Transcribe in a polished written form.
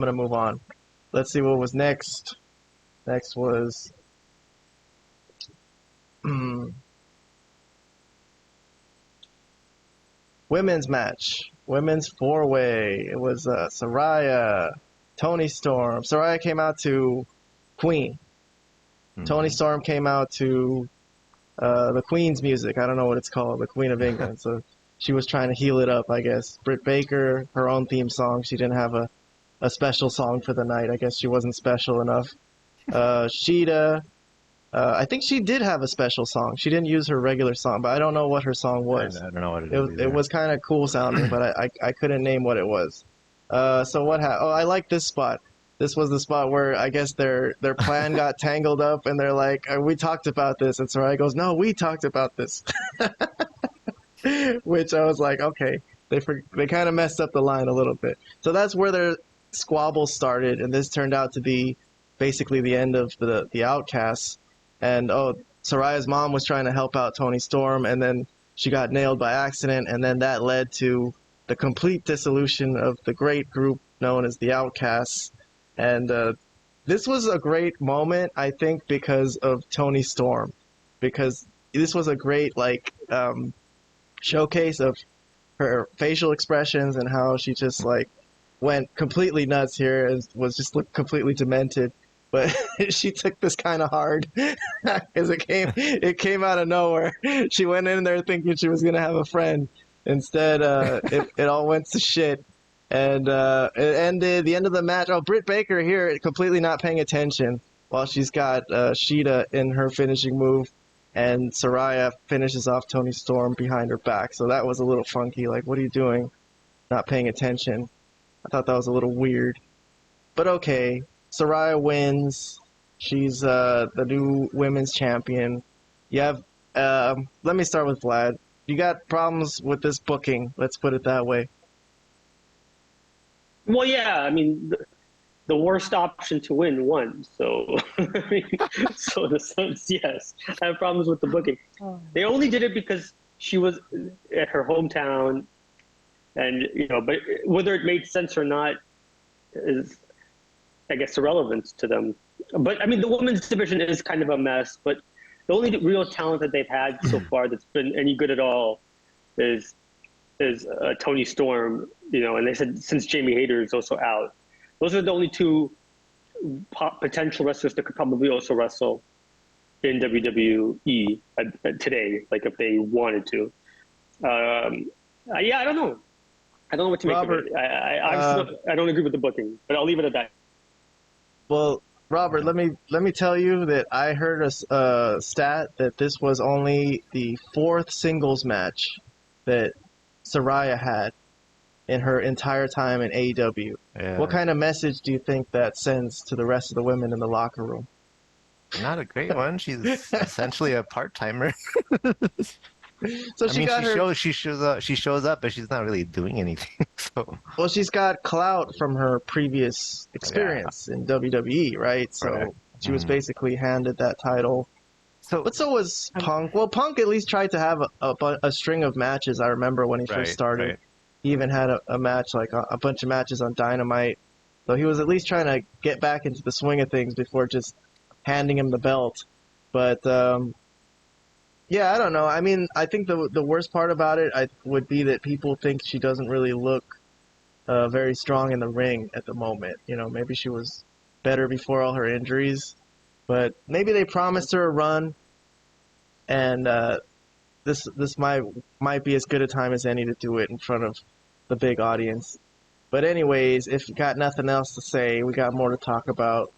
gonna move on. Let's see what was next. Next was women's match. Women's four-way. It was Saraya, Toni Storm. Saraya came out to Queen. Toni Storm came out to the Queen's music. I don't know what it's called, the Queen of England. So she was trying to heal it up, I guess. Britt Baker, her own theme song. She didn't have a special song for the night. I guess she wasn't special enough. Shida, I think she did have a special song. She didn't use her regular song, but I don't know what her song was. I don't know what it is. It was kind of cool sounding, but I couldn't name what it was. So what happened? Oh, I like this spot. This was the spot where I guess their plan got tangled up, and they're like, "We talked about this," and Saraya goes, "No, we talked about this," which I was like, okay, they kind of messed up the line a little bit. So that's where their squabble started, and this turned out to be basically the end of the Outcasts. And Saraya's mom was trying to help out Toni Storm, and then she got nailed by accident, and then that led to the complete dissolution of the great group known as the Outcasts. And this was a great moment, I think, because of Toni Storm, because this was a great showcase of her facial expressions and how she just went completely nuts here and was just completely demented. But she took this kind of hard because it came out of nowhere. She went in there thinking she was gonna have a friend. Instead, it all went to shit. And it ended, the end of the match. Oh, Britt Baker here completely not paying attention while she's got Shida in her finishing move, and Saraya finishes off Toni Storm behind her back. So that was a little funky. Like, what are you doing? Not paying attention. I thought that was a little weird. But okay, Saraya wins. She's the new women's champion. You have, let me start with Vlad. You got problems with this booking, let's put it that way. Well, yeah, I mean, the worst option to win won. So, so in a sense, yes, I have problems with the booking. They only did it because she was at her hometown, and but whether it made sense or not is, I guess, irrelevant to them. But I mean, the women's division is kind of a mess. But the only real talent that they've had so far that's been any good at all is Toni Storm, and they said since Jamie Hayter is also out, those are the only two potential wrestlers that could probably also wrestle in WWE today, like if they wanted to. Yeah, I don't know. I don't know what to make of it. I don't agree with the booking, but I'll leave it at that. Well, Robert, let me tell you that I heard a stat that this was only the fourth singles match that Saraya had in her entire time in AEW. Yeah. What kind of message do you think that sends to the rest of the women in the locker room? Not a great one. She's essentially a part-timer. So she shows up, but she's not really doing anything. So. Well, she's got clout from her previous experience in WWE, right? So she was basically handed that title. But so was Punk. Well, Punk at least tried to have a string of matches. I remember when he first started. Right. He even had a match, like a bunch of matches on Dynamite. So he was at least trying to get back into the swing of things before just handing him the belt. But yeah, I don't know. I mean, I think the worst part about it would be that people think she doesn't really look very strong in the ring at the moment. Maybe she was better before all her injuries. But maybe they promised her a run, and this might be as good a time as any to do it in front of the big audience. But anyways, if you got nothing else to say, we got more to talk about.